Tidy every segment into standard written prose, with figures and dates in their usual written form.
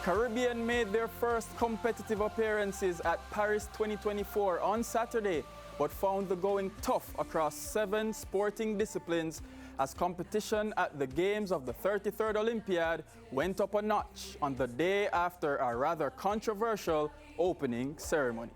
Caribbean made their first competitive appearances at Paris 2024 on Saturday, but found the going tough across 7 sporting disciplines as competition at the Games of the 33rd Olympiad went up a notch on the day after a rather controversial opening ceremony.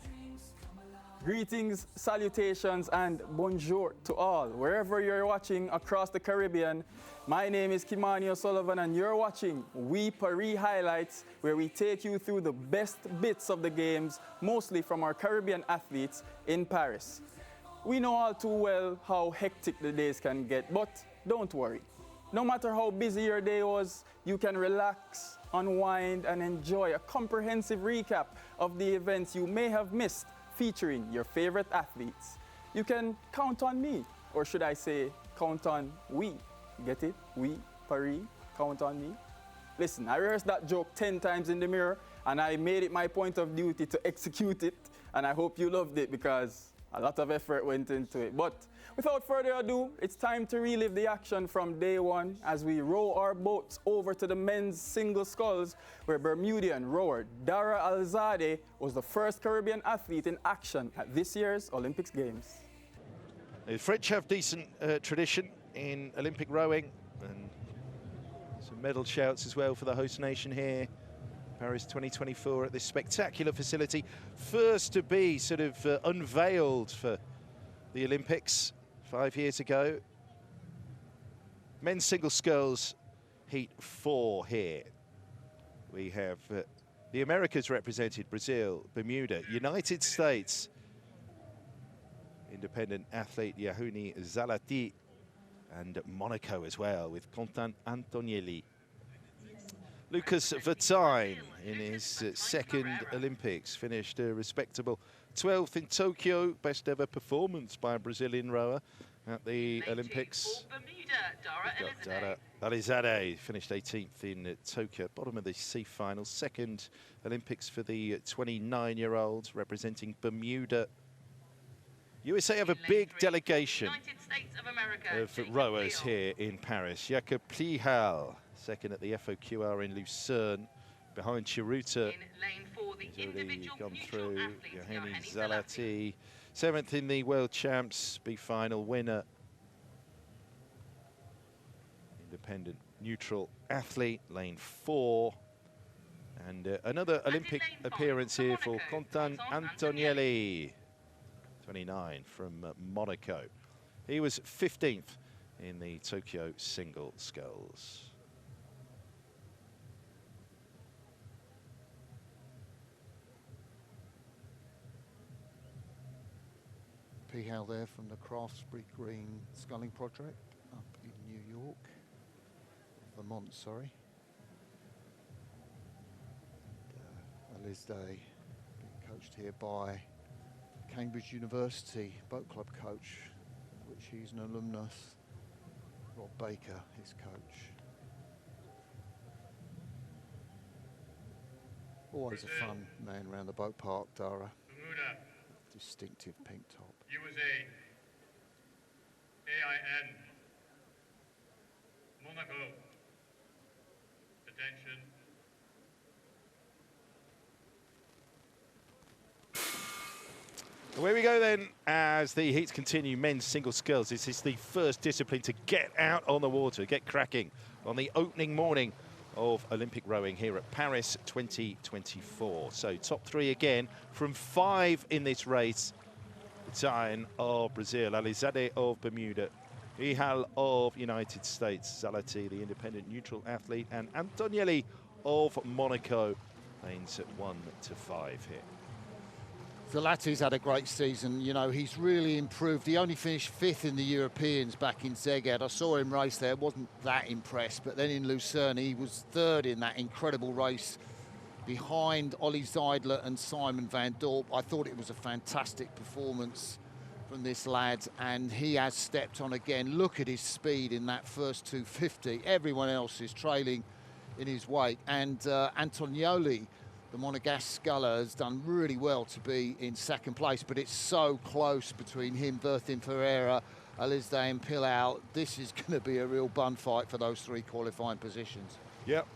Greetings, salutations, and bonjour to all, wherever you're watching across the Caribbean. My name is Kimani O'Sullivan, and you're watching We Paris Highlights, where we take you through the best bits of the games, mostly from our Caribbean athletes in Paris. We know all too well how hectic the days can get, but don't worry. No matter how busy your day was, you can relax, unwind, and enjoy a comprehensive recap of the events you may have missed, featuring your favorite athletes. You can count on me, or should I say, count on we. Get it? We, Paris, count on me. Listen, I rehearsed that joke 10 times in the mirror, and I made it my point of duty to execute it, and I hope you loved it because a lot of effort went into it. But without further ado, it's time to relive the action from day one as we row our boats over to the men's single sculls, where Bermudian rower Dara Alzadeh was the first Caribbean athlete in action at this year's Olympics Games. The French have decent tradition in Olympic rowing, and some medal shouts as well for the host nation here. Paris 2024 at this spectacular facility. First to be sort of unveiled for the Olympics 5 years ago. Men's single sculls, heat 4 here. We have the Americas represented, Brazil, Bermuda, United States. Independent athlete Yahuni Zalati, and Monaco as well with Quentin Antonielli. Lucas Vertine in his second Olympics finished a respectable 12th in Tokyo, best ever performance by a Brazilian rower at the Olympics. Dara Alzadeh finished 18th in Tokyo, bottom of the C final, second Olympics for the 29-year-olds representing Bermuda. USA have a big delegation of rowers here in Paris. Jakob Plihal, second at the FOQR in Lucerne, behind Chiruta. He's already gone through. Yahuni Zalati, 7th in the World Champs, B final winner. Independent neutral athlete, lane 4. And another Olympic appearance here for Quentin Antonielli, 29 from Monaco. He was 15th in the Tokyo single sculls. Pihal there from the Craftsbury Green Sculling Project up in New York, Vermont, sorry. Alzadeh being coached here by Cambridge University boat club coach, which he's an alumnus. Rob Baker, his coach. Always a fun man around the boat park, Dara. Distinctive pink top. USA, AIN, Monaco, attention. Away we go then as the heats continue. Men's single sculls. This is the first discipline to get out on the water, get cracking on the opening morning of Olympic rowing here at Paris 2024. So top 3 again from 5 in this race. Vertine of Brazil, Alzadeh of Bermuda, Plihal of United States, Zalati, the independent neutral athlete, and Antonielli of Monaco. Lanes at 1 to 5 here. Zalati's had a great season. You know, he's really improved. He only finished 5th in the Europeans back in Szeged. I saw him race there, wasn't that impressed. But then in Lucerne, he was 3rd in that incredible race behind Ollie Zeidler and Simon van Dorp. I thought it was a fantastic performance from this lad, and he has stepped on again. Look at his speed in that first 250. Everyone else is trailing in his wake. And Antonielli, the Monegasque sculler, has done really well to be in 2nd place, but it's so close between him, Bertin Ferreira, Alzadeh and Plihal. This is going to be a real bun fight for those 3 qualifying positions. Yep,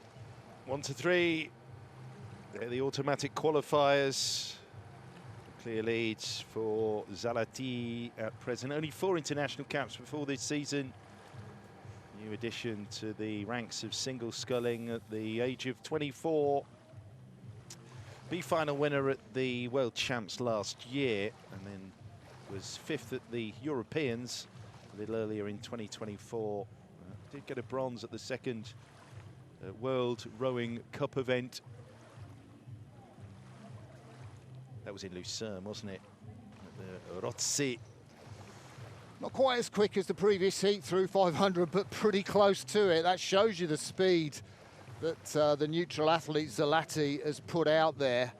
1 to 3. They're the automatic qualifiers. Clear leads for Zalati at present. Only 4 international caps before this season. New addition to the ranks of single sculling at the age of 24. B-final winner at the World Champs last year, and then was 5th at the Europeans a little earlier in 2024. Did get a bronze at the second World Rowing Cup event. That was in Lucerne, wasn't it? At the Rozzi. Not quite as quick as the previous heat through 500, but pretty close to it. That shows you the speed that the neutral athlete Zalati has put out there.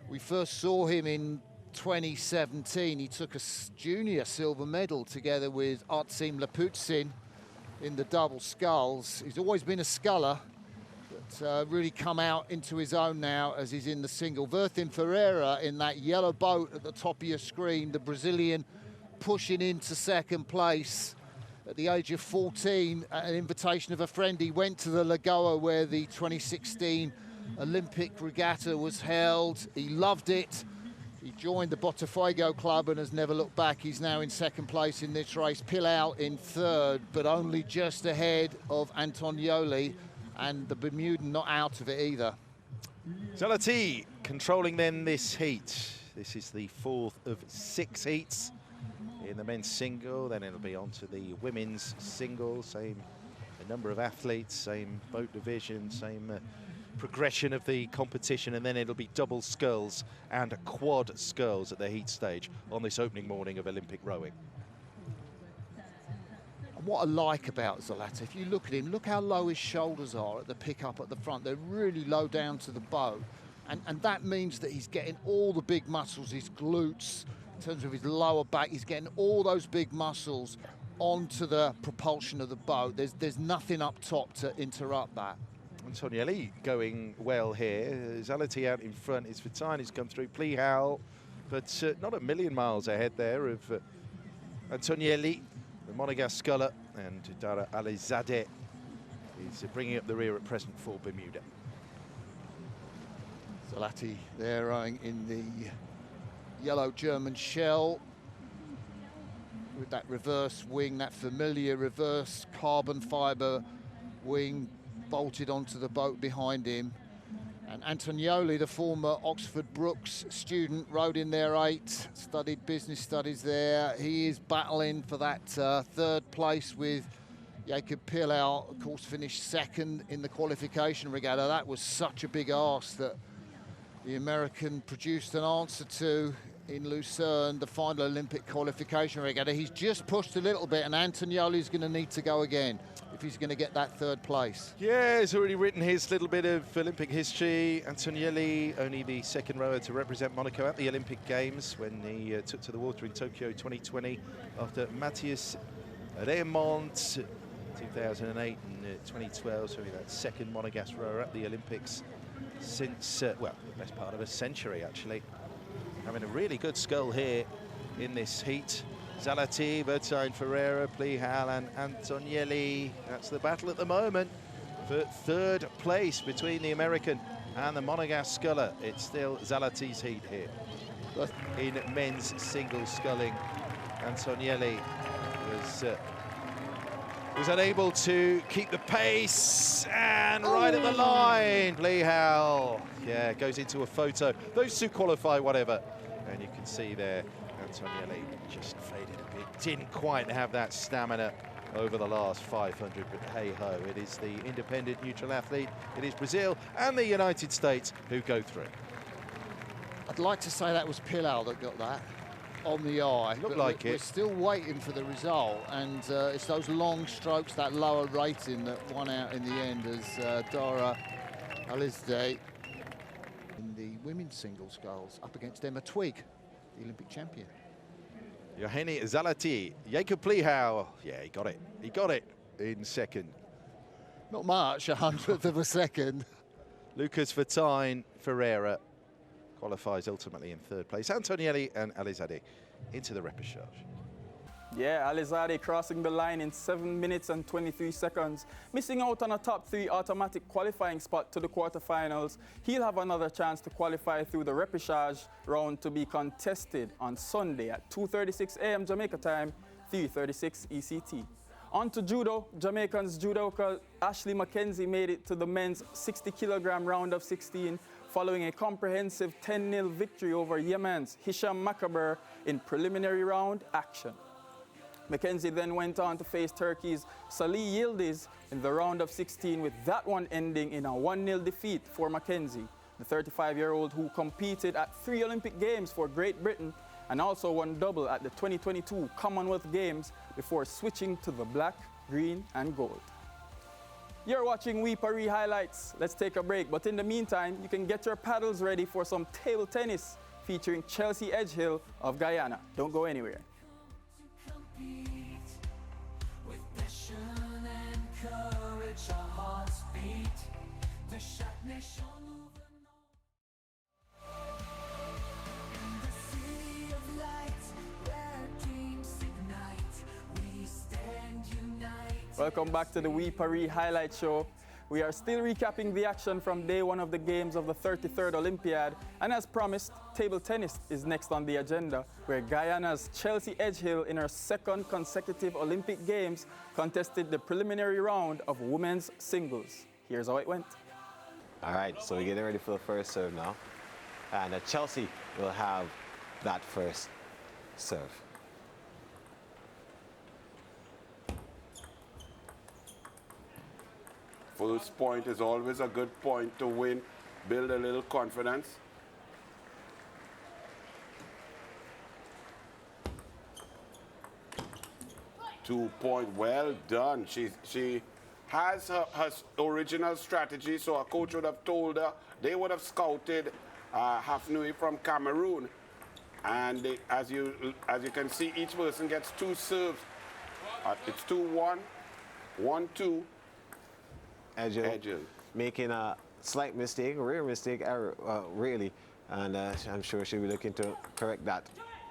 We first saw him in 2017. He took a junior silver medal together with Artsim Laputsin in the double sculls. He's always been a sculler, but really come out into his own now as he's in the single. Vertin Ferreira in that yellow boat at the top of your screen, the Brazilian pushing into second place. At the age of 14, at an invitation of a friend, he went to the Lagoa where the 2016 Olympic regatta was held. He loved it. He joined the Botafogo club and has never looked back. He's now in second place in this race. Pilau in third, but only just ahead of Antonioli, and the Bermudan not out of it either. Zalati controlling then this heat. This is the 4th of 6 heats in the men's single. Then it'll be on to the women's single. Same number of athletes, same boat division, same progression of the competition, and then it'll be double sculls and quad sculls at the heat stage on this opening morning of Olympic rowing. And what I like about Zalati, if you look at him, look how low his shoulders are at the pickup at the front. They're really low down to the boat, and that means that he's getting all the big muscles, his glutes, in terms of his lower back, he's getting all those big muscles onto the propulsion of the boat. There's nothing up top to interrupt that. Antonielli going well here. Zalati out in front. It's Vertain who's come through. Plihal, but not a million miles ahead there of Antonielli, the Monegasque sculler, and Dara Alizadeh is bringing up the rear at present for Bermuda. Zalati there rowing in the yellow German shell with that reverse wing, that familiar reverse carbon fibre wing bolted onto the boat behind him. And Antonioli, the former Oxford Brookes student, rowed in there 8, studied business studies there. He is battling for that 3rd place with Jakob Pilau, of course, finished 2nd in the qualification regatta. That was such a big ask that the American produced an answer to in Lucerne, the final Olympic qualification regatta. He's just pushed a little bit, and Antonioli's going to need to go again if he's going to get that 3rd place. Yeah, he's already written his little bit of Olympic history. Antonielli, only the 2nd rower to represent Monaco at the Olympic Games when he took to the water in Tokyo 2020 after Matthias Raymond 2008 and 2012, so that 2nd Monegasque rower at the Olympics since, well, the best part of a century, actually. Having a really good scull here in this heat. Zalati, Vertain Ferreira, Plihal and Antonielli. That's the battle at the moment for 3rd place between the American and the Monegasque sculler. It's still Zalati's heat here. In men's single sculling, Antonielli was unable to keep the pace, and right at the line, Plihal, yeah, goes into a photo. Those two qualify whatever, and you can see there Antonielli just faded a bit, didn't quite have that stamina over the last 500, but hey-ho, it is the independent neutral athlete, it is Brazil and the United States who go through. I'd like to say that was Pilau that got that on the eye. Looked like it. We're still waiting for the result, and it's those long strokes, that lower rating that won out in the end as Dara Alizadeh in the women's single sculls up against Emma Twigg, the Olympic champion. Johanny Zalati, Jakob Plihal, yeah, he got it. He got it in 2nd. Not much, 100th of a second. Lucas Vertain Ferreira qualifies ultimately in 3rd place. Antonielli and Alizadeh into the repechage. Yeah, Alizade crossing the line in 7 minutes and 23 seconds, missing out on a top 3 automatic qualifying spot to the quarterfinals. He'll have another chance to qualify through the repechage round to be contested on Sunday at 2:36 a.m. Jamaica time, 3:36 ECT. On to judo. Jamaicans judoka Ashley Mackenzie made it to the men's 60-kilogram round of 16 following a comprehensive 10-0 victory over Yemen's Hisham Makaber in preliminary round action. Mackenzie then went on to face Turkey's Salih Yildiz in the round of 16, with that one ending in a 1-0 defeat for Mackenzie, the 35-year-old who competed at 3 Olympic Games for Great Britain and also won double at the 2022 Commonwealth Games before switching to the black, green and gold. You're watching We Paris highlights. Let's take a break, but in the meantime, you can get your paddles ready for some table tennis featuring Chelsea Edgehill of Guyana. Don't go anywhere. Welcome back to the We Paris Highlight Show. We are still recapping the action from day 1 of the games of the 33rd Olympiad, and as promised, table tennis is next on the agenda, where Guyana's Chelsea Edgehill, in her 2nd consecutive Olympic Games, contested the preliminary round of women's singles. Here's how it went. All right, so we're getting ready for the first serve now, and Chelsea will have that first serve. First point is always a good point to win, build a little confidence. Two-point, well done. She has her original strategy, so her coach would have told her, they would have scouted Hafnui from Cameroon. And as you can see, each person gets 2 serves. It's 2-1, 1-2. Edgehill making a slight mistake, a rare mistake, error, really, and I'm sure she'll be looking to correct that.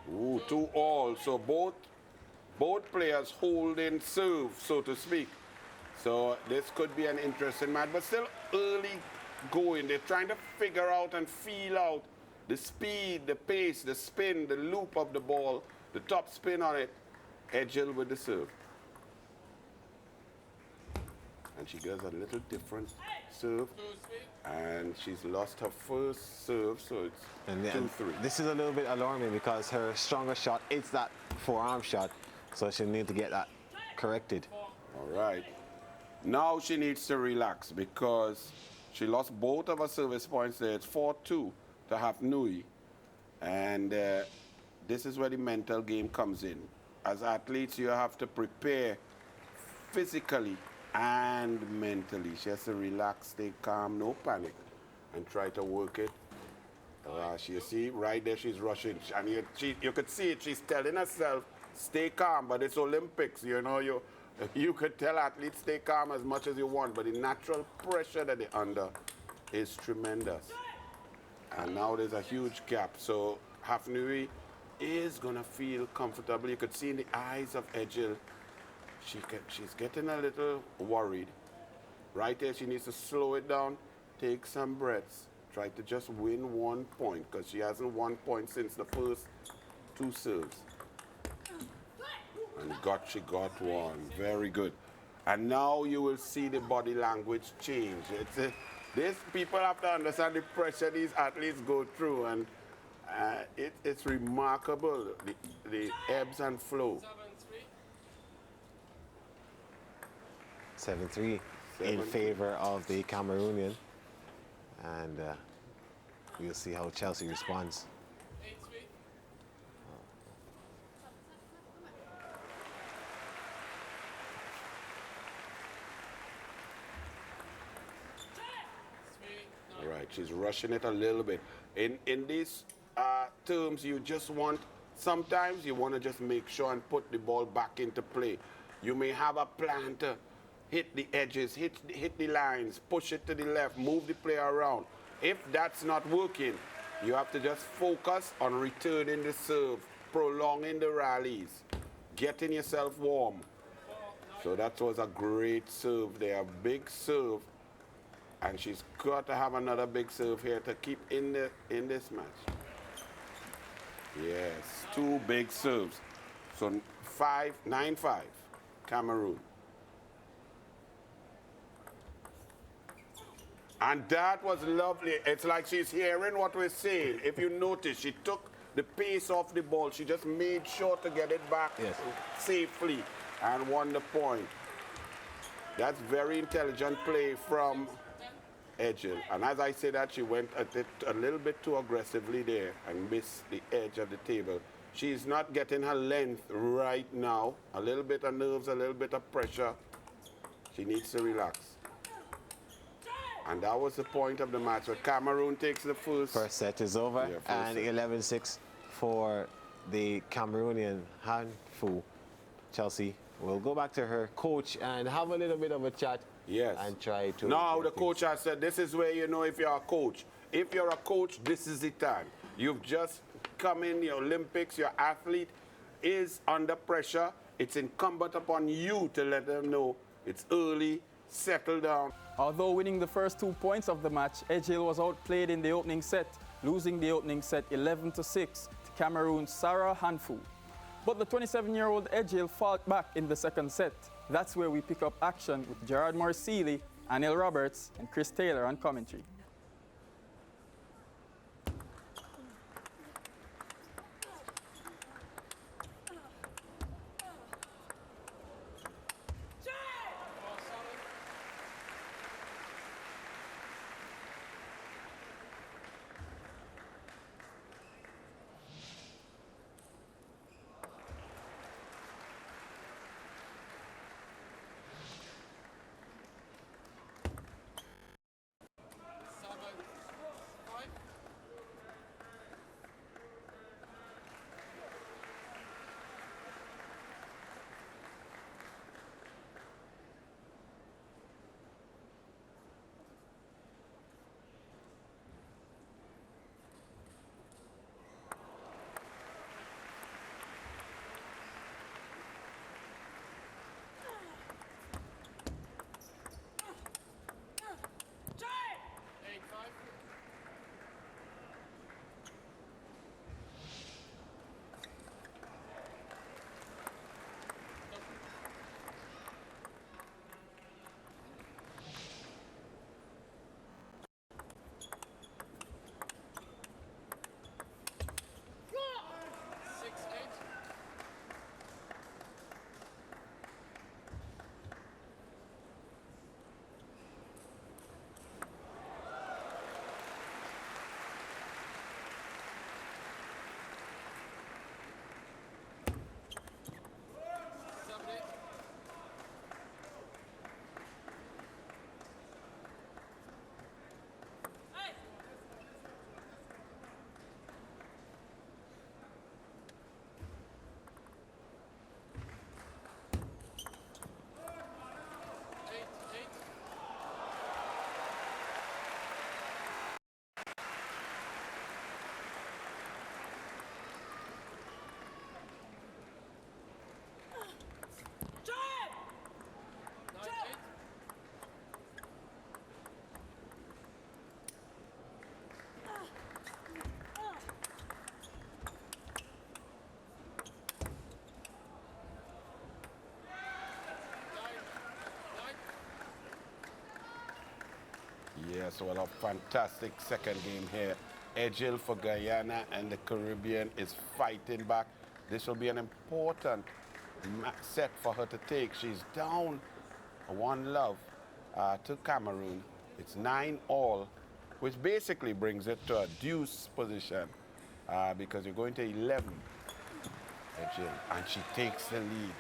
Ooh, 2-all, so both players holding serve, so to speak. So this could be an interesting match, but still early going. They're trying to figure out and feel out the speed, the pace, the spin, the loop of the ball, the top spin on it. Edgehill with the serve. And she does a little different serve, and she's lost her first serve, so it's 2-3. This is a little bit alarming because her stronger shot is that forearm shot, so she'll need to get that corrected. All right. Now she needs to relax because she lost both of her service points there. It's 4-2 to Hafnui, and this is where the mental game comes in. As athletes, you have to prepare physically and mentally. She has to relax, stay calm, no panic, and try to work it. You see, right there, she's rushing. And you could see it. She's telling herself, stay calm, but it's Olympics. You know, you could tell athletes, stay calm as much as you want, but the natural pressure that they're under is tremendous. And now there's a huge gap. So Hafnui is going to feel comfortable. You could see in the eyes of Edgehill, she's getting a little worried. Right there, she needs to slow it down, take some breaths, try to just win 1 point, because she hasn't won point since the first 2 serves. And she got one. Very good. And now you will see the body language change. These people have to understand the pressure these athletes go through, and it's remarkable, the ebbs and flow. 7-3 in favor of the Cameroonian, and we'll see how Chelsea responds. All right, she's rushing it a little bit. In these terms, you just want, sometimes you want to just make sure and put the ball back into play. You may have a plan to hit the edges, hit the lines, push it to the left, move the player around. If that's not working, you have to just focus on returning the serve, prolonging the rallies. getting yourself warm. So that was a great serve there, a big serve. And she's got to have another big serve here to keep in this match. Yes, 2 big serves. So 9-5, Cameroon. And that was lovely. It's like she's hearing what we're saying. If you notice, she took the pace off the ball. She just made sure to get it back safely and won the point. That's very intelligent play from Edgel. And as I say that, she went at it a little bit too aggressively there and missed the edge of the table. She's not getting her length right now. A little bit of nerves, a little bit of pressure. She needs to relax. And that was the point of the match. So Cameroon takes the first. First set is over, and 11-6 for the Cameroonian Han Fu. Chelsea will go back to her coach and have a little bit of a chat. Yes. And try to. Now the coach has said, this is where you know if you're a coach. If you're a coach, this is the time. You've just come in the Olympics, your athlete is under pressure. It's incumbent upon you to let them know it's early, settle down. Although winning the first 2 points of the match, Edgel was outplayed in the opening set, losing the opening set 11-6 to Cameroon's Sarah Hanfu. But the 27-year-old Edgel fought back in the second set. That's where we pick up action with Gerard Morseely, Anil Roberts, and Chris Taylor on commentary. Yes, well, a fantastic second game here. Edgel for Guyana and the Caribbean is fighting back. This will be an important set for her to take. She's down 1-love to Cameroon. It's 9-all, which basically brings it to a deuce position because you're going to 11, Edgel, and she takes the lead.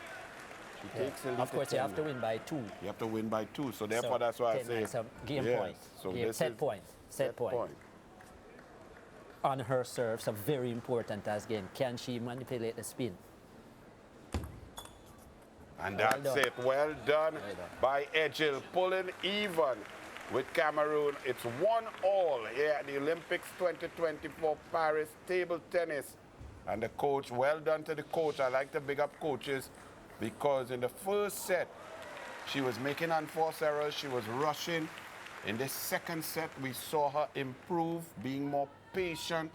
She takes the lead. Of course, you have to win by 2. You have to win by 2, so therefore that's why I say it's a game yes. point. So Game, this set is point. Set point. On her serve, so very important as game. Can she manipulate the spin? And that's it. Well done by Edgel, pulling even with Cameroon. It's 1-all here at the Olympics 2024 Paris table tennis. And the coach, well done to the coach. I like to big up coaches because in the first set, she was making unforced errors. She was rushing. In the second set, we saw her improve, being more patient,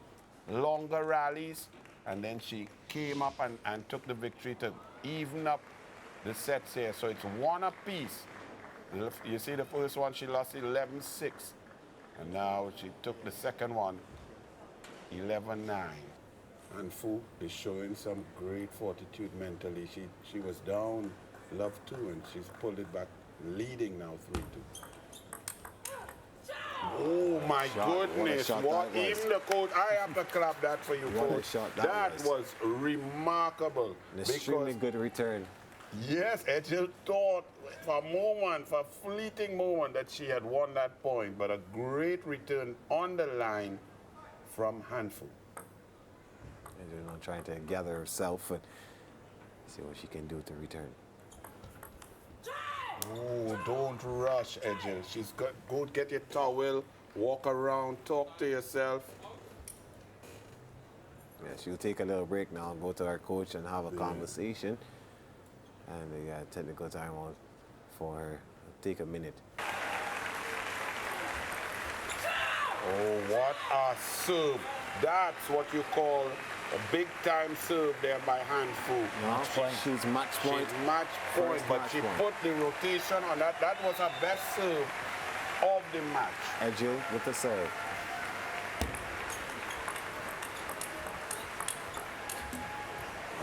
longer rallies. And then she came up and took the victory to even up the sets here. So it's 1 apiece. You see the first one, she lost 11-6. And now she took the second one, 11-9. And Fu is showing some great fortitude mentally. She was down love 2 and she's pulled it back, leading now 3-2. Oh my goodness! What even the coach? I have to clap that for you, coach. That was remarkable. An extremely good return. Yes, Edgel thought for a moment, for a fleeting moment, that she had won that point, but a great return on the line from Handful. Edgel trying to gather herself and see what she can do to return. Oh, don't rush, Edgel. She's got go get your towel, walk around, talk to yourself. Yeah, she'll take a little break now, go to her coach and have a conversation. And they got technical timeout for her. Take a minute. Oh, what a serve. That's what you call a big-time serve there by Handful. She's match point. She's match point, but she put the rotation on that. That was her best serve of the match. Edgel with the serve.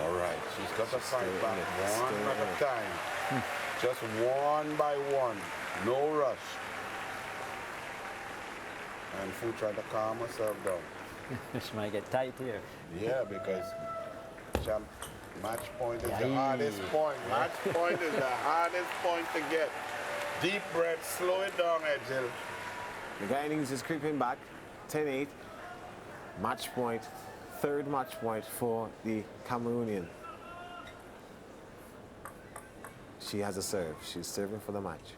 All right, she's got to fight back one at a time. Just one by one, no rush. And Fu tried to calm herself down. She might get tight here. Yeah, because match point is the hardest point. Match point is the hardest point to get. Deep breath, slow it down, Edgel. The guy innings is creeping back, 10-8. Match point, third match point for the Cameroonian. She has a serve. She's serving for the match.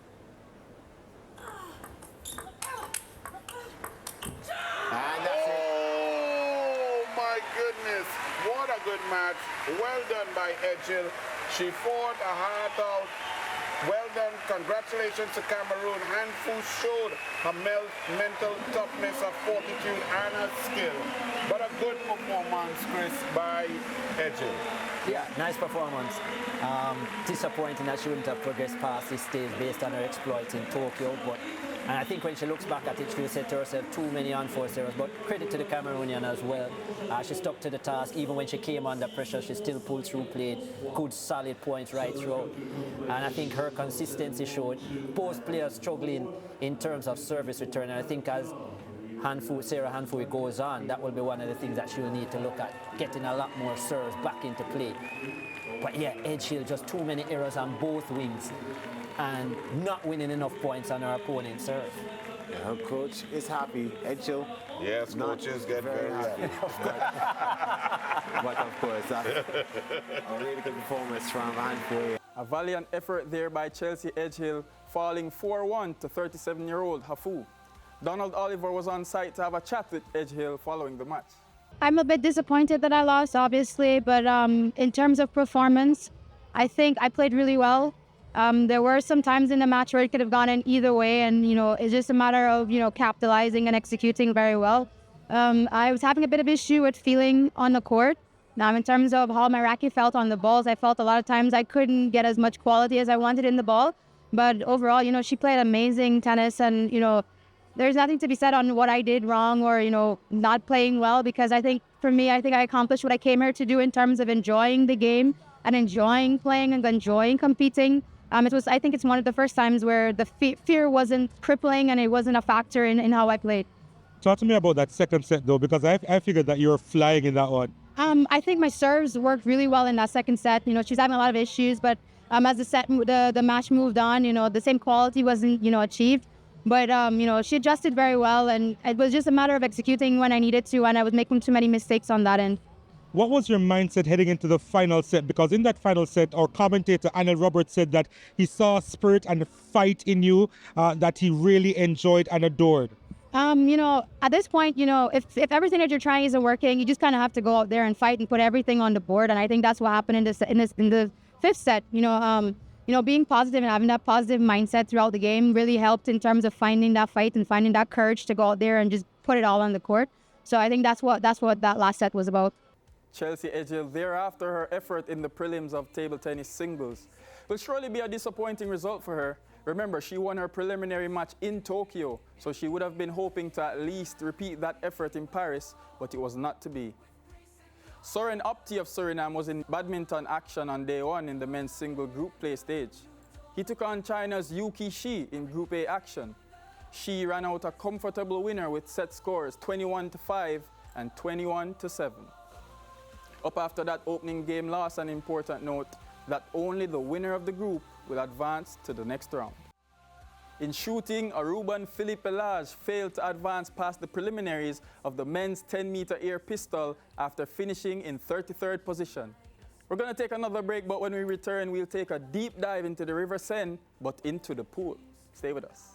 And that's it. Oh my goodness, what a good match. Well done by Edgel. She fought a heart out. Well done. Congratulations to Cameroon. Handful showed her mental toughness, her fortitude, and her skill. But a good performance, Chris, by Edgel. Yeah, nice performance. Disappointing that she wouldn't have progressed past this stage based on her exploits in Tokyo. And I think when she looks back at it, she said to herself, too many unforced errors. But credit to the Cameroonian as well. She stuck to the task. Even when she came under pressure, she still pulled through, played good, solid points right throughout. And I think her consistency showed. Both players struggling in terms of service return. And I think as Sarah Handful goes on, that will be one of the things that she'll need to look at, getting a lot more serves back into play. But yeah, Edgel, just too many errors on both wings and not winning enough points on her opponent's serve. Yeah, her coach is happy. Edgel. Yes, coaches get very happy. But of course, that's a really good performance from Handful. A valiant effort there by Chelsea Edgel, falling 4-1 to 37-year-old Hafu. Donald Oliver was on site to have a chat with Edgel following the match. I'm a bit disappointed that I lost, obviously, but in terms of performance, I think I played really well. There were some times in the match where it could have gone in either way, and it's just a matter of capitalizing and executing very well. I was having a bit of issue with feeling on the court. Now, in terms of how my racket felt on the balls, I felt a lot of times I couldn't get as much quality as I wanted in the ball. But overall, she played amazing tennis, and there's nothing to be said on what I did wrong or not playing well, because I think for me, I accomplished what I came here to do in terms of enjoying the game and enjoying playing and enjoying competing. I think it's one of the first times where the fear wasn't crippling and it wasn't a factor in how I played. Talk to me about that second set, though, because I figured that you were flying in that one. I think my serves worked really well in that second set. She's having a lot of issues, but as the match moved on, the same quality wasn't, achieved. But, she adjusted very well, and it was just a matter of executing when I needed to, and I was making too many mistakes on that end. What was your mindset heading into the final set? Because in that final set, our commentator, Anil Roberts, said that he saw a spirit and a fight in you that he really enjoyed and adored. You know, at this point, you know, if everything that you're trying isn't working, you just kind of have to go out there and fight and put everything on the board. And I think that's what happened in the fifth set. You know, being positive and having that positive mindset throughout the game really helped in terms of finding that fight and finding that courage to go out there and just put it all on the court. So I think that's what that last set was about. Chelsea Edghill thereafter her effort in the prelims of table tennis singles will surely be a disappointing result for her. Remember, she won her preliminary match in Tokyo, so she would have been hoping to at least repeat that effort in Paris, but it was not to be. Soren Opti of Suriname was in badminton action on day one in the men's single group play stage. He took on China's Yuki Shi in Group A action. Shi ran out a comfortable winner with set scores 21-5 and 21-7. Up after that opening game loss, an important note that only the winner of the group will advance to the next round. In shooting, Aruban Philippe Pelage failed to advance past the preliminaries of the men's 10-meter air pistol after finishing in 33rd position. We're going to take another break, but when we return, we'll take a deep dive into the River Seine, but into the pool. Stay with us.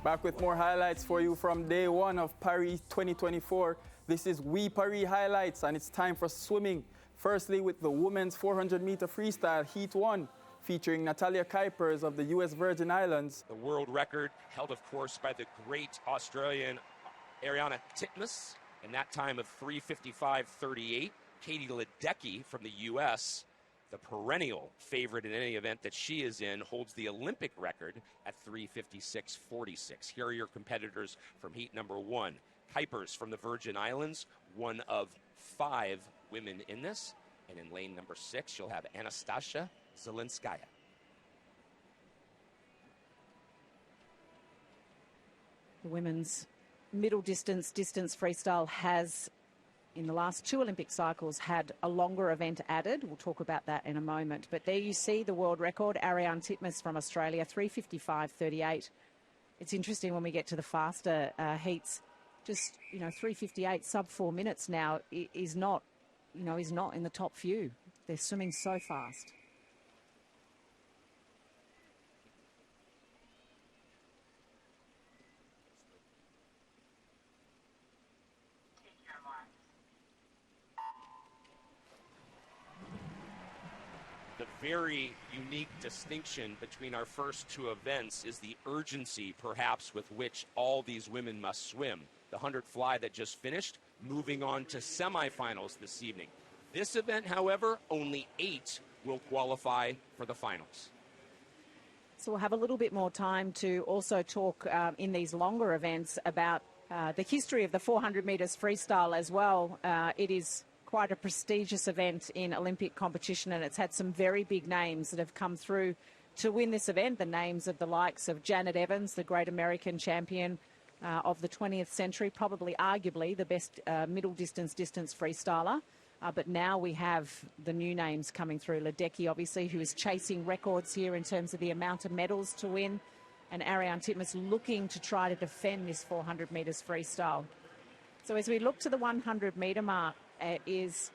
Back with more highlights for you from day one of Paris 2024. This is We Paris Highlights, and it's time for swimming. Firstly, with the women's 400-meter freestyle Heat 1, featuring Natalia Kuipers of the U.S. Virgin Islands. The world record held, of course, by the great Australian Ariana Titmus, in that time of 3:55.38. Katie Ledecky from the U.S., the perennial favorite in any event that she is in, holds the Olympic record at 3:56.46. Here are your competitors from heat number one. Kuipers from the Virgin Islands, one of 5 women in this. And in lane number 6, you'll have Anastasia Zelenskaya. The women's middle distance freestyle has, in the last 2 Olympic cycles, had a longer event added. We'll talk about that in a moment. But there you see the world record, Ariane Titmus from Australia, 3:55.38. It's interesting when we get to the faster heats, just, 3:58, sub 4 minutes now is not in the top few. They're swimming so fast. The very unique distinction between our first 2 events is the urgency, perhaps, with which all these women must swim. The 100 fly that just finished, moving on to semifinals this evening. This event, however, only 8 will qualify for the finals. So we'll have a little bit more time to also talk in these longer events about the history of the 400 metres freestyle as well. It is quite a prestigious event in Olympic competition, and it's had some very big names that have come through to win this event. The names of the likes of Janet Evans, the great American champion of the 20th century, probably arguably the best middle distance freestyler. But now we have the new names coming through. Ledecky, obviously, who is chasing records here in terms of the amount of medals to win. And Ariane Titmus looking to try to defend this 400 metres freestyle. So as we look to the 100 metre mark, is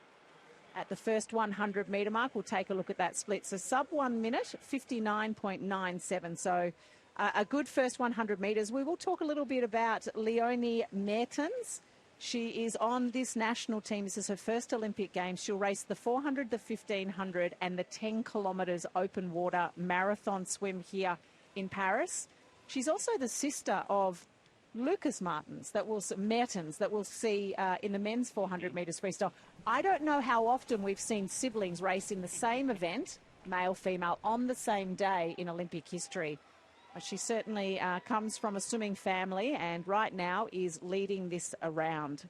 at the first 100 metre mark. We'll take a look at that split. So sub 1 minute, 59.97. So a good first 100 metres. We will talk a little bit about Leonie Mertens. She is on this national team. This is her first Olympic Games. She'll race the 400, the 1500 and the 10 kilometres open water marathon swim here in Paris. She's also the sister of Lucas Mertens that we'll see in the men's 400 metres freestyle. I don't know how often we've seen siblings race in the same event, male, female, on the same day in Olympic history. She certainly comes from a swimming family and right now is leading this around.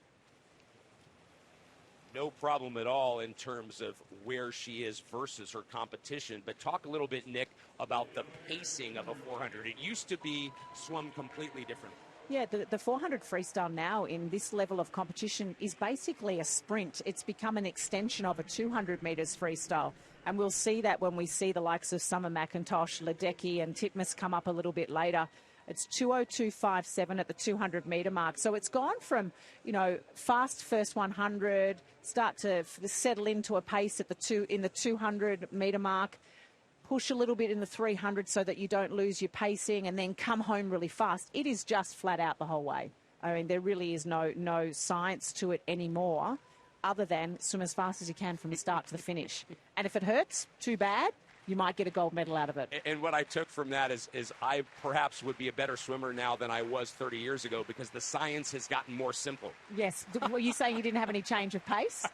No problem at all in terms of where she is versus her competition. But talk a little bit, Nick, about the pacing of a 400. It used to be swum completely different. Yeah, the 400 freestyle now in this level of competition is basically a sprint. It's become an extension of a 200 metres freestyle. And we'll see that when we see the likes of Summer McIntosh, Ledecky and Titmus come up a little bit later. It's 2:02.57 at the 200 metre mark. So it's gone from, you know, fast first 100, start to settle into a pace at in the 200 metre mark, push a little bit in the 300 so that you don't lose your pacing, and then come home really fast. It is just flat out the whole way. I mean, there really is no science to it anymore, other than swim as fast as you can from the start to the finish. And if it hurts too bad, you might get a gold medal out of it. And what I took from that is I perhaps would be a better swimmer now than I was 30 years ago, because the science has gotten more simple. Yes. Were you saying you didn't have any change of pace?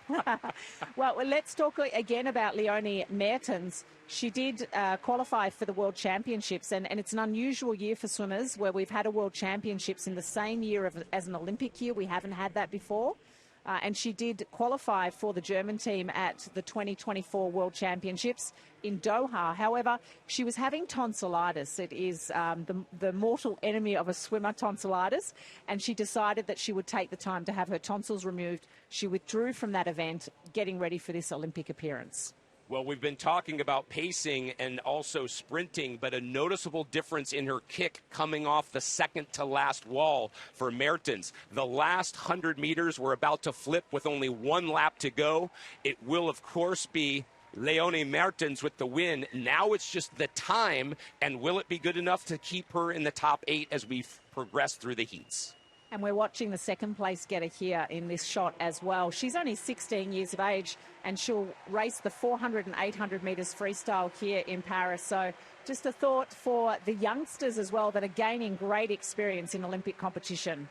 Well, let's talk again about Leonie Mertens. She did qualify for the World Championships, and it's an unusual year for swimmers where we've had a World Championships in the same year as an Olympic year. We haven't had that before. And she did qualify for the German team at the 2024 World Championships in Doha. However, she was having tonsillitis. It is the mortal enemy of a swimmer, tonsillitis. And she decided that she would take the time to have her tonsils removed. She withdrew from that event, getting ready for this Olympic appearance. Well, we've been talking about pacing and also sprinting, but a noticeable difference in her kick coming off the second to last wall for Mertens. The last 100 meters were about to flip with only one lap to go. It will, of course, be Leonie Mertens with the win. Now it's just the time, and will it be good enough to keep her in the top 8 as we progress through the heats? And we're watching the second place getter here in this shot as well. She's only 16 years of age, and she'll race the 400 and 800 metres freestyle here in Paris. So just a thought for the youngsters as well that are gaining great experience in Olympic competition.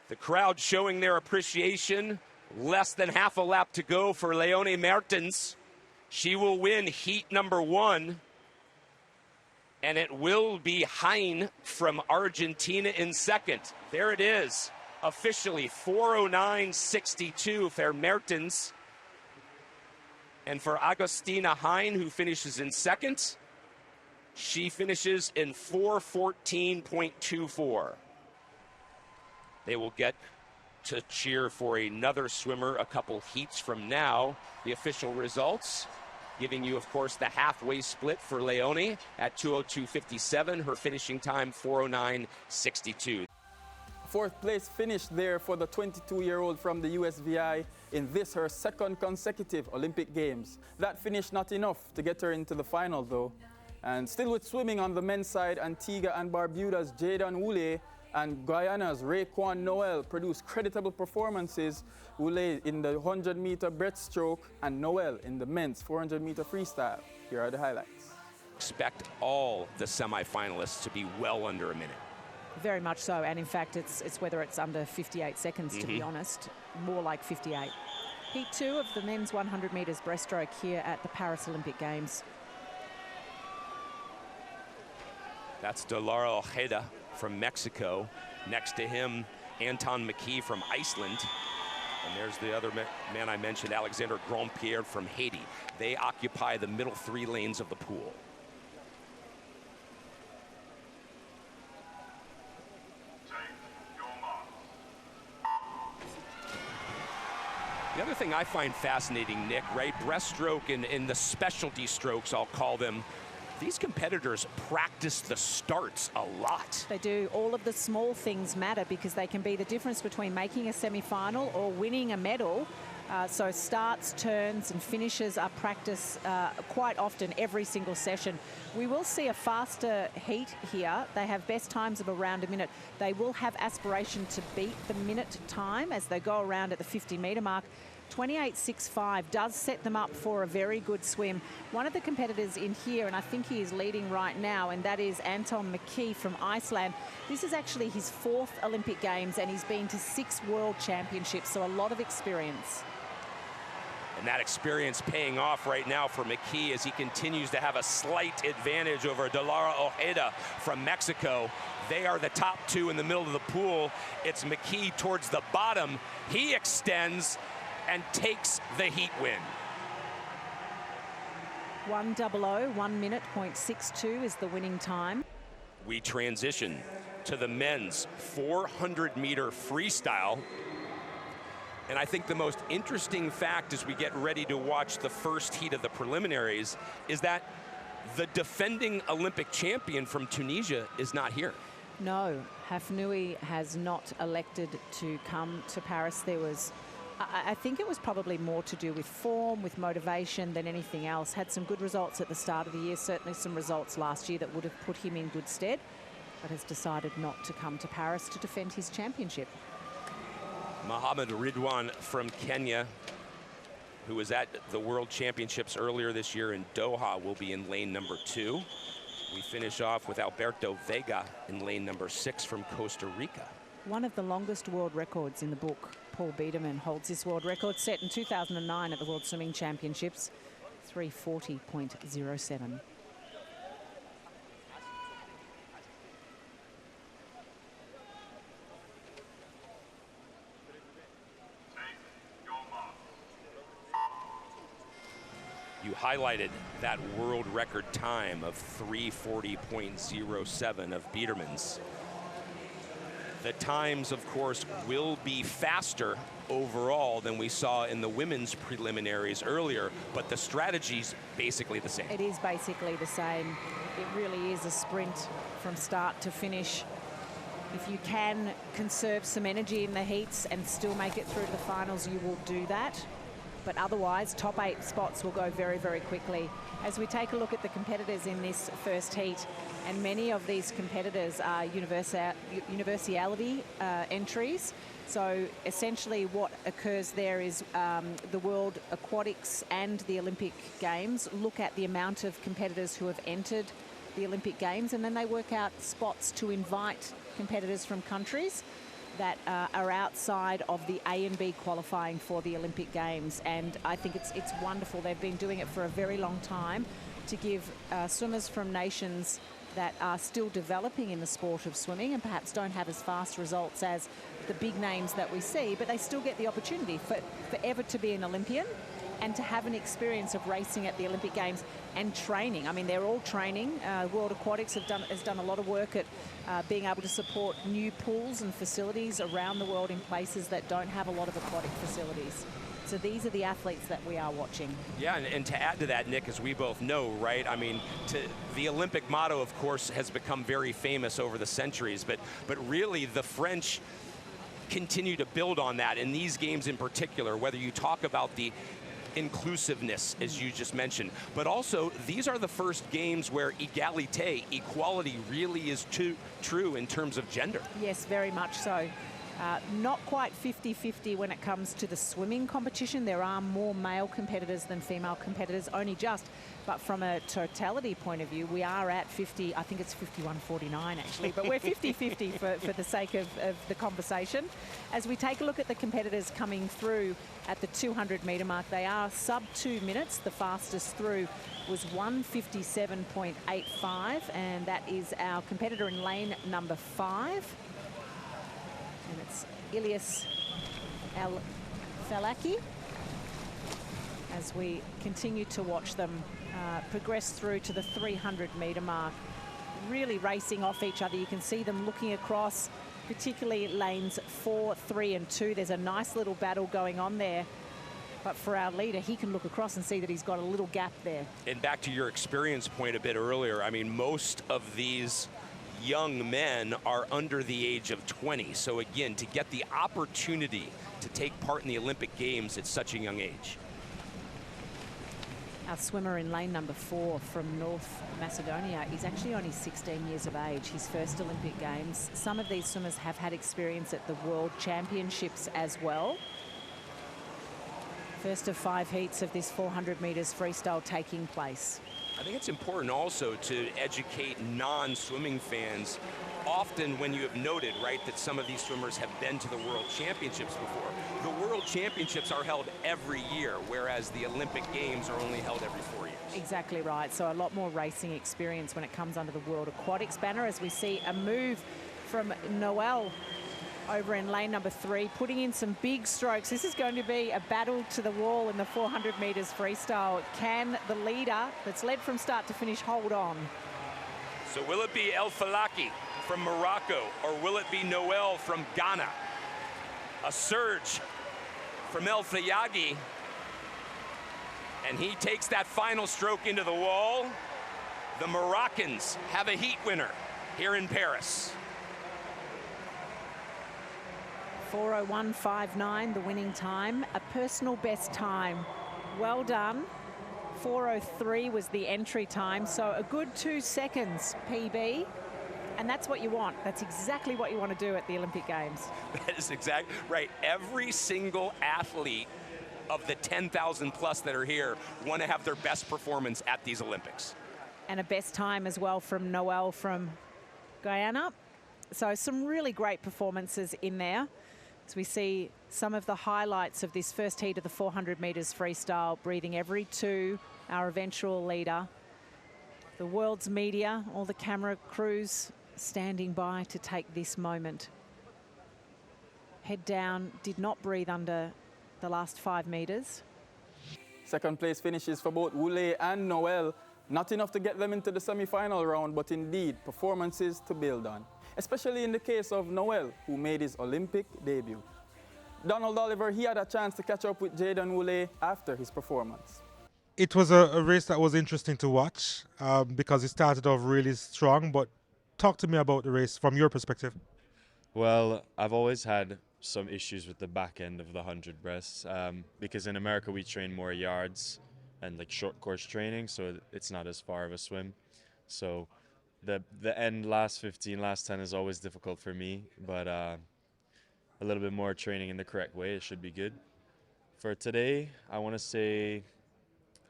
The crowd showing their appreciation. Less than half a lap to go for Leonie Mertens. She will win heat number 1. And it will be Hein from Argentina in second. There it is, officially 4:09.62 for Mertens. And for Agostina Hein, who finishes in second, she finishes in 4:14.24. They will get to cheer for another swimmer a couple heats from now. The official results giving you, of course, the halfway split for Leonie at 2:02.57. Her finishing time, 4:09.62. Fourth place finish there for the 22-year-old from the USVI in this, her second consecutive Olympic Games. That finish not enough to get her into the final, though. And still with swimming on the men's side, Antigua and Barbuda's Jaydan Wule and Guyana's Raekwon Noel produced creditable performances. Wule in the 100-meter breaststroke and Noel in the men's 400-meter freestyle. Here are the highlights. Expect all the semifinalists to be well under a minute. Very much so, and in fact, it's whether it's under 58 seconds, to be honest, more like 58. Heat 2 of the men's 100 metres breaststroke here at the Paris Olympic Games. That's De Lara Ojeda from Mexico. Next to him, Anton McKee from Iceland. And there's the other man I mentioned, Alexander Grandpierre from Haiti. They occupy the middle 3 lanes of the pool. The other thing I find fascinating, Nick, right? Breaststroke and the specialty strokes, I'll call them. These competitors practice the starts a lot. They do. All of the small things matter because they can be the difference between making a semi-final or winning a medal. So starts, turns and finishes are practiced quite often every single session. We will see a faster heat here. They have best times of around a minute. They will have aspiration to beat the minute time as they go around at the 50-metre mark. 28.65 does set them up for a very good swim. One of the competitors in here, and I think he is leading right now, and that is Anton McKee from Iceland. This is actually his 4th Olympic Games, and he's been to 6 World Championships, so a lot of experience. And that experience paying off right now for McKee as he continues to have a slight advantage over De Lara Ojeda from Mexico. They are the top 2 in the middle of the pool. It's McKee towards the bottom. He extends and takes the heat win. 1:00, 1 minute, .62 is the winning time. We transition to the men's 400-meter freestyle. And I think the most interesting fact as we get ready to watch the first heat of the preliminaries is that the defending Olympic champion from Tunisia is not here. No, Hafnoui has not elected to come to Paris. There was, I think it was probably more to do with form, with motivation than anything else. Had some good results at the start of the year, certainly some results last year that would have put him in good stead, but has decided not to come to Paris to defend his championship. Mohamed Ridwan from Kenya, who was at the World Championships earlier this year in Doha, will be in lane number 2. We finish off with Alberto Vega in lane number 6 from Costa Rica. One of the longest world records in the book. Paul Biederman holds this world record set in 2009 at the World Swimming Championships, 3:40.07. You highlighted that world record time of 3:40.07 of Biederman's. The times, of course, will be faster overall than we saw in the women's preliminaries earlier, but the strategy's basically the same. It is basically the same. It really is a sprint from start to finish. If you can conserve some energy in the heats and still make it through to the finals, you will do that. But otherwise, top 8 spots will go very, very quickly. As we take a look at the competitors in this first heat, and many of these competitors are universality entries. So essentially what occurs there is the World Aquatics and the Olympic Games look at the amount of competitors who have entered the Olympic Games, and then they work out spots to invite competitors from countries that are outside of the A and B qualifying for the Olympic Games. And I think it's wonderful. They've been doing it for a very long time to give swimmers from nations that are still developing in the sport of swimming and perhaps don't have as fast results as the big names that we see, but they still get the opportunity forever to be an Olympian and to have an experience of racing at the Olympic Games and training. I mean, they're all training. World Aquatics has done a lot of work at being able to support new pools and facilities around the world in places that don't have a lot of aquatic facilities. So these are the athletes that we are watching. Yeah, and to add to that, Nick, as we both know, right, I mean, the Olympic motto, of course, has become very famous over the centuries, but really the French continue to build on that in these games in particular, whether you talk about the inclusiveness, as you just mentioned, but also these are the first games where equality really is true in terms of gender. Yes, very much so. Not quite 50-50 when it comes to the swimming competition. There are more male competitors than female competitors, only just. But from a totality point of view, we are at 50, I think it's 51-49 actually, but we're 50-50 for the sake of the conversation. As we take a look at the competitors coming through at the 200-metre mark, they are sub 2 minutes. The fastest through was 1:57.85, and that is our competitor in lane number 5. And it's Ilyas Al-Falaki. As we continue to watch them progress through to the 300-metre mark, really racing off each other. You can see them looking across, particularly lanes 4, 3 and 2. There's a nice little battle going on there. But for our leader, he can look across and see that he's got a little gap there. And back to your experience point a bit earlier, I mean, most of these young men are under the age of 20. So again, to get the opportunity to take part in the Olympic Games at such a young age. Our swimmer in lane number 4 from North Macedonia is actually only 16 years of age, his first Olympic Games. Some of these swimmers have had experience at the World Championships as well. First of 5 heats of this 400 metres freestyle taking place. I think it's important also to educate non-swimming fans. Often when you have noted, right, that some of these swimmers have been to the World Championships before. The World Championships are held every year, whereas the Olympic Games are only held every 4 years. Exactly right. So a lot more racing experience when it comes under the World Aquatics banner, as we see a move from Noel over in lane number 3, putting in some big strokes. This is going to be a battle to the wall in the 400 metres freestyle. Can the leader that's led from start to finish hold on? So will it be El Falaki from Morocco, or will it be Noel from Ghana? A surge from El Fayagi, and he takes that final stroke into the wall. The Moroccans have a heat winner here in Paris. 4:01.59, the winning time, a personal best time. Well done. 4:03 was the entry time, so a good 2 seconds PB, and that's what you want. That's exactly what you want to do at the Olympic Games. That is exactly right. Every single athlete of the 10,000 plus that are here want to have their best performance at these Olympics. And a best time as well from Noel from Guyana. So some really great performances in there. As we see some of the highlights of this first heat of the 400 metres freestyle, breathing every two, our eventual leader. The world's media, all the camera crews standing by to take this moment. Head down, did not breathe under the last 5 metres. Second place finishes for both Wule and Noel. Not enough to get them into the semi-final round, but indeed performances to build on, especially in the case of Noel, who made his Olympic debut. Donald Oliver, he had a chance to catch up with Jaden Wule after his performance. It was a race that was interesting to watch because it started off really strong, but talk to me about the race from your perspective. Well, I've always had some issues with the back end of the 100 breasts because in America we train more yards and like short course training, so it's not as far of a swim. So the end, last 15, last 10 is always difficult for me, but a little bit more training in the correct way, it should be good. For today, I want to say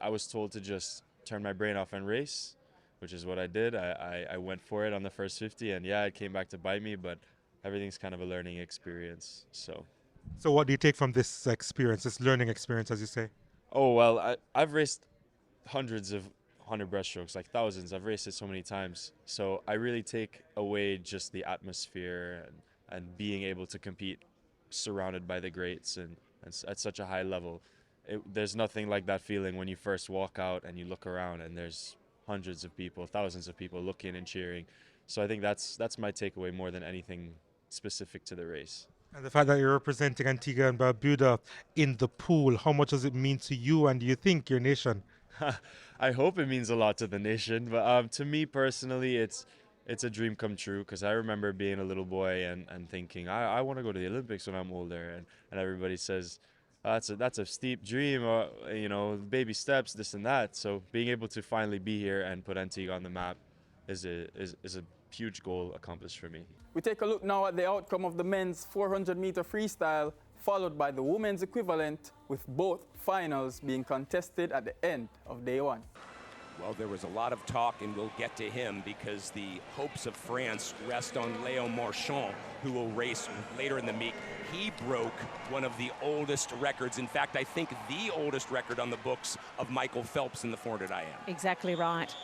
I was told to just turn my brain off and race, which is what I did. I went for it on the first 50, and yeah, it came back to bite me, but everything's kind of a learning experience. So what do you take from this experience, this learning experience, as you say? Oh, well, I've raced hundreds of 100 breaststrokes, like thousands. I've raced it so many times. So I really take away just the atmosphere and being able to compete surrounded by the greats and at such a high level. There's nothing like that feeling when you first walk out and you look around and there's hundreds of people, thousands of people looking and cheering. So I think that's my takeaway more than anything specific to the race. And the fact that you're representing Antigua and Barbuda in the pool, how much does it mean to you and do you think your nation? I hope it means a lot to the nation, but to me personally, it's a dream come true because I remember being a little boy and thinking, I want to go to the Olympics when I'm older, and everybody says, that's a steep dream, or baby steps, this and that. So being able to finally be here and put Antigua on the map is a huge goal accomplished for me. We take a look now at the outcome of the men's 400-meter freestyle, followed by the women's equivalent, with both finals being contested at the end of day one. Well, there was a lot of talk, and we'll get to him because the hopes of France rest on Léon Marchand, who will race later in the meet. He broke one of the oldest records. In fact, I think the oldest record on the books of Michael Phelps in the 400 IM. Exactly right.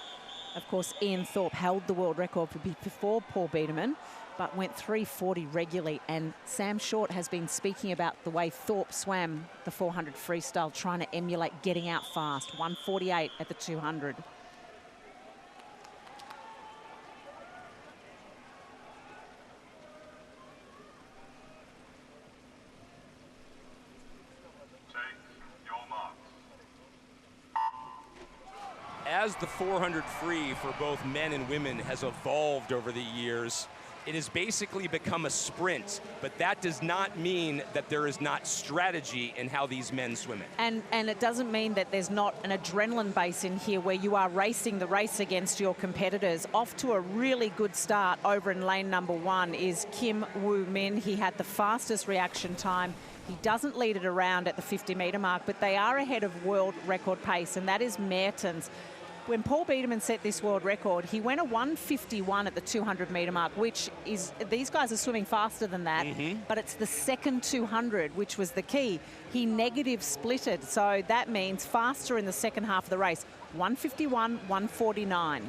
Of course, Ian Thorpe held the world record before Paul Biedermann, but went 3:40 regularly. And Sam Short has been speaking about the way Thorpe swam the 400 freestyle, trying to emulate getting out fast. 1:48 at the 200. As the 400 free for both men and women has evolved over the years, it has basically become a sprint, but that does not mean that there is not strategy in how these men swim it. And it doesn't mean that there's not an adrenaline base in here where you are racing the race against your competitors. Off to a really good start over in lane number 1 is Kim Woo Min. He had the fastest reaction time. He doesn't lead it around at the 50-metre mark, but they are ahead of world record pace, and that is Mertens. When Paul Biedermann set this world record, he went a 1:51 at the 200-metre mark, which is, these guys are swimming faster than that, but it's the second 200, which was the key. He negative splitted, so that means faster in the second half of the race. 1:51, 1:49.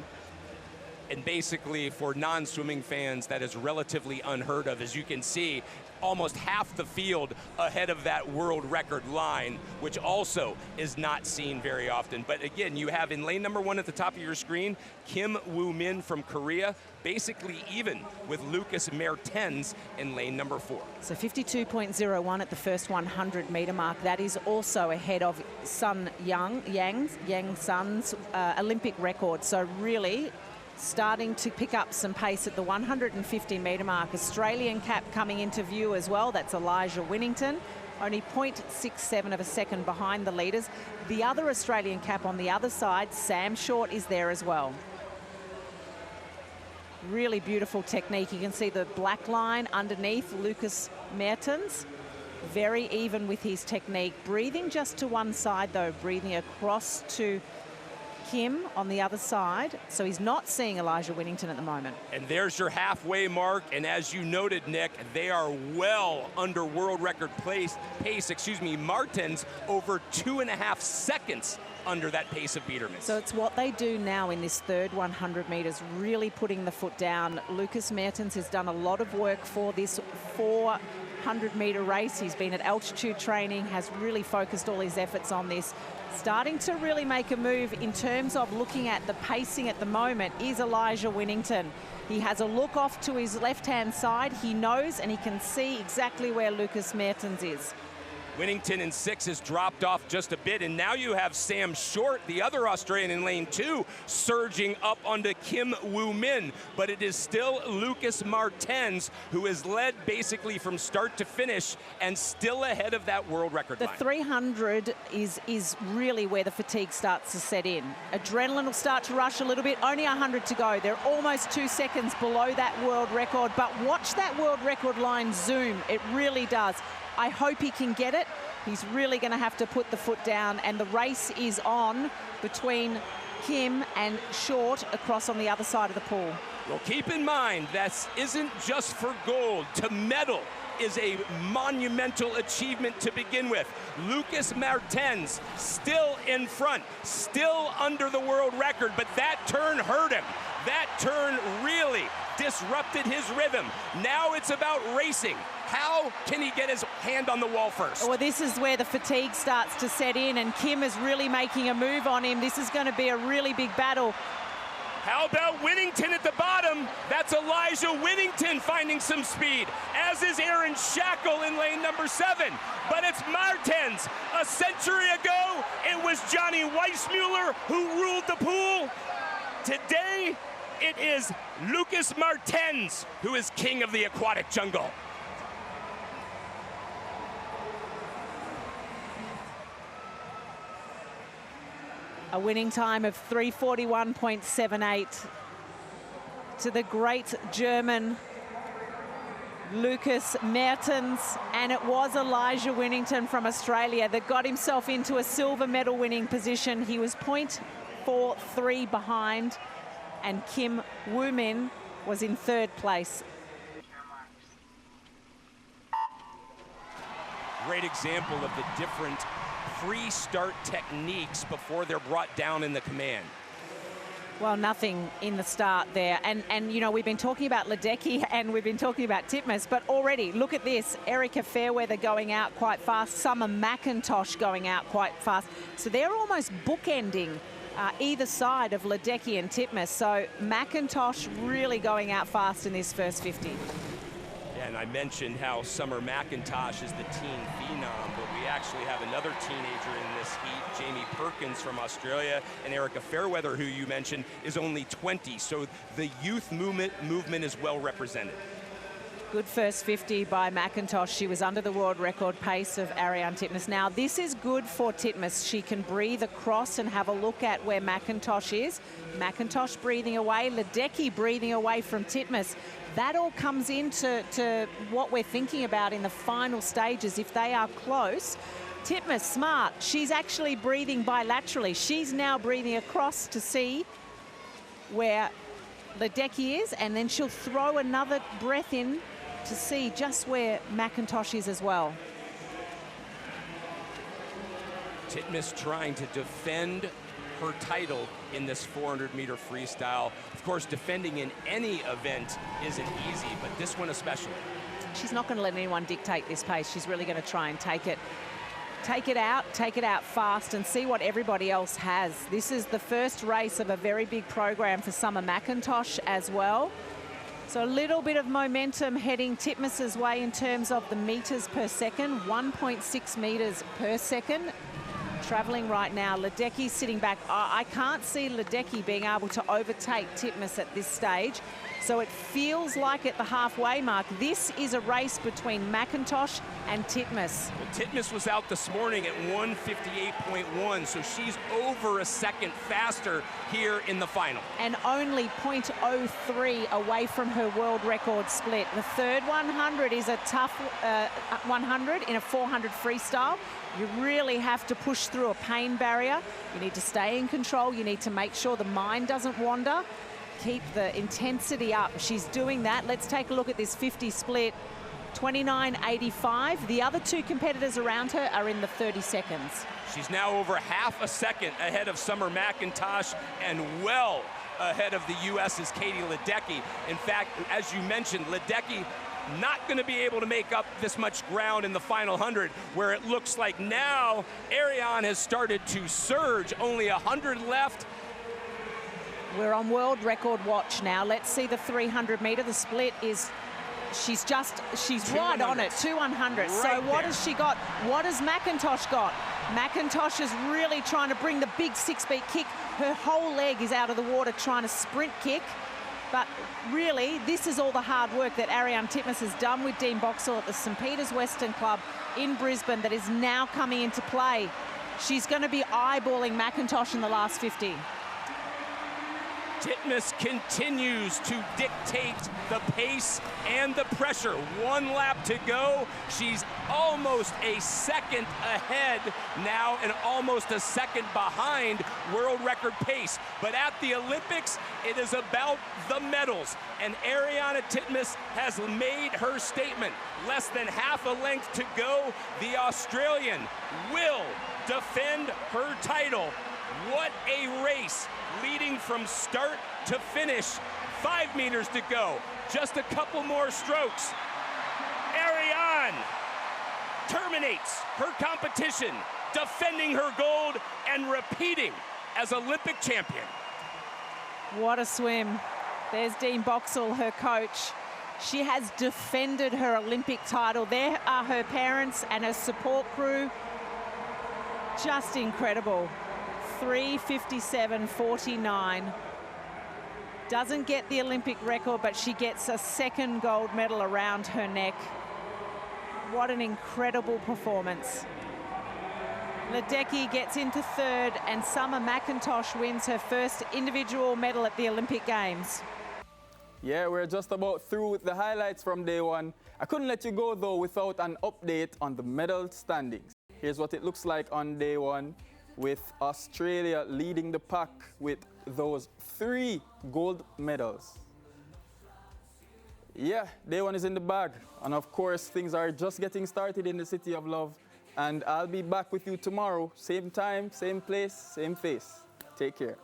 And basically, for non-swimming fans, that is relatively unheard of. As you can see, almost half the field ahead of that world record line, which also is not seen very often. But again, you have in lane number 1 at the top of your screen, Kim Woo-min from Korea, basically even with Lucas Mertens in lane number 4. So 52.01 at the first 100 meter mark. That is also ahead of Sun Yang Sun's Olympic record. So really starting to pick up some pace at the 150 metre mark. Australian cap coming into view as well. That's Elijah Winnington, only 0.67 of a second behind the leaders. The other Australian cap on the other side, Sam Short, is there as well. Really beautiful technique. You can see the black line underneath Lucas Mertens. Very even with his technique. Breathing just to one side though, breathing across to Kim on the other side, so he's not seeing Elijah Winnington at the moment. And there's your halfway mark, and as you noted, Nick, they are well under world record pace, Martens over 2.5 seconds under that pace of Biedermann. So it's what they do now in this third 100 metres, really putting the foot down. Lucas Mertens has done a lot of work for this 400 metre race. He's been at altitude training, has really focused all his efforts on this. Starting to really make a move in terms of looking at the pacing at the moment is Elijah Winnington. He has a look off to his left-hand side. He knows and he can see exactly where Lucas Mertens is. Winnington in 6 has dropped off just a bit, and now you have Sam Short, the other Australian in lane 2, surging up onto Kim Woo-min. But it is still Lucas Mertens who is led basically from start to finish and still ahead of that world record line. The 300 is really where the fatigue starts to set in. Adrenaline will start to rush a little bit. Only 100 to go. They're almost 2 seconds below that world record, but watch that world record line zoom. It really does. I hope he can get it. He's really going to have to put the foot down, and the race is on between Kim and Short across on the other side of the pool. Well, keep in mind, this isn't just for gold. To medal is a monumental achievement to begin with. Lucas Mertens still in front, still under the world record, but that turn hurt him. That turn really disrupted his rhythm. Now it's about racing. How can he get his hand on the wall first? Well, this is where the fatigue starts to set in, and Kim is really making a move on him. This is going to be a really big battle. How about Winnington at the bottom? That's Elijah Winnington finding some speed, as is Aaron Shackle in lane number 7. But it's Mertens. A century ago, it was Johnny Weissmuller who ruled the pool. Today, it is Lucas Mertens who is king of the aquatic jungle. A winning time of 3:41.78 to the great German Lucas Mertens, and it was Elijah Winnington from Australia that got himself into a silver medal winning position. He was 0.43 behind, and Kim Woo-min was in 3rd place. Great example of the different pre-start techniques before they're brought down in the command. Well, nothing in the start there. And you know, we've been talking about Ledecky and we've been talking about Titmus, but already, look at this. Erica Fairweather going out quite fast. Summer McIntosh going out quite fast. So they're almost bookending either side of Ledecky and Titmus. So McIntosh really going out fast in this first 50. Yeah, and I mentioned how Summer McIntosh is the teen phenom, but we actually have another teenager in this heat, Jamie Perkins from Australia, and Erica Fairweather, who you mentioned, is only 20. So the youth movement is well represented. Good first 50 by McIntosh. She was under the world record pace of Ariarne Titmus. Now, this is good for Titmus. She can breathe across and have a look at where McIntosh is. McIntosh breathing away, Ledecky breathing away from Titmus. That all comes into what we're thinking about in the final stages. If they are close, Titmus, smart. She's actually breathing bilaterally. She's now breathing across to see where Ledecky is, and then she'll throw another breath in to see just where McIntosh is as well. Titmus trying to defend her title in this 400-meter freestyle. Of course, defending in any event isn't easy, but this one especially. She's not going to let anyone dictate this pace. She's really going to try and take it out fast and see what everybody else has. This is the first race of a very big program for Summer McIntosh as well. So a little bit of momentum heading Titmus's way in terms of the meters per second, 1.6 meters per second. Traveling right now, Ledecky sitting back. I can't see Ledecky being able to overtake Titmus at this stage. So it feels like at the halfway mark, this is a race between McIntosh and Titmus. Well, Titmus was out this morning at 1:58.1, so she's over a second faster here in the final. And only 0.03 away from her world record split. The third 100 is a tough 100 in a 400 freestyle. You really have to push through a pain barrier. You need to stay in control. You need to make sure the mind doesn't wander. Keep the intensity up. She's doing that. Let's take a look at this 50 split, 29.85. The other two competitors around her are in the 30 seconds. She's now over half a second ahead of Summer McIntosh and well ahead of the U.S.'s Katie Ledecky. In fact, as you mentioned, Ledecky not going to be able to make up this much ground in the final 100, where it looks like now Ariane has started to surge. Only 100 left. We're on world record watch now. Let's see the 300 meter. The split is, she's right on it, 200. Right so what there. has she got? What has McIntosh got? McIntosh is really trying to bring the big 6-beat kick. Her whole leg is out of the water trying to sprint kick. But really, this is all the hard work that Ariane Titmus has done with Dean Boxall at the St. Peter's Western Club in Brisbane that is now coming into play. She's going to be eyeballing McIntosh in the last 50. Titmus continues to dictate the pace and the pressure. 1 lap to go. She's almost a second ahead now and almost a second behind world record pace. But at the Olympics, it is about the medals. And Ariane Titmus has made her statement. Less than half a length to go. The Australian will defend her title. What a race, leading from start to finish. 5 meters to go, just a couple more strokes. Ariane terminates her competition, defending her gold and repeating as Olympic champion. What a swim. There's Dean Boxall, her coach. She has defended her Olympic title. There are her parents and her support crew. Just incredible. 3:57.49. Doesn't get the Olympic record, but she gets a second gold medal around her neck. What an incredible performance. Ledecky gets into third, and Summer McIntosh wins her first individual medal at the Olympic Games. Yeah, we're just about through with the highlights from day one. I couldn't let you go, though, without an update on the medal standings. Here's what it looks like on day one, with Australia leading the pack with those 3 gold medals. Yeah, day one is in the bag. And of course, things are just getting started in the City of Love. And I'll be back with you tomorrow. Same time, same place, same face. Take care.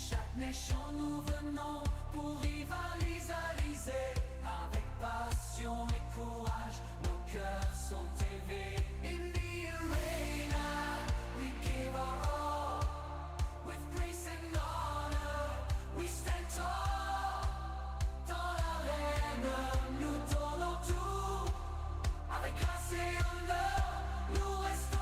Chaque nation nous venons pour rivaliser avec passion et courage, nos cœurs sont élevés. In the arena, we give our all, with grace and honor, we stand tall. Dans l'arène, nous donnons tout, avec grâce et honneur, nous restons.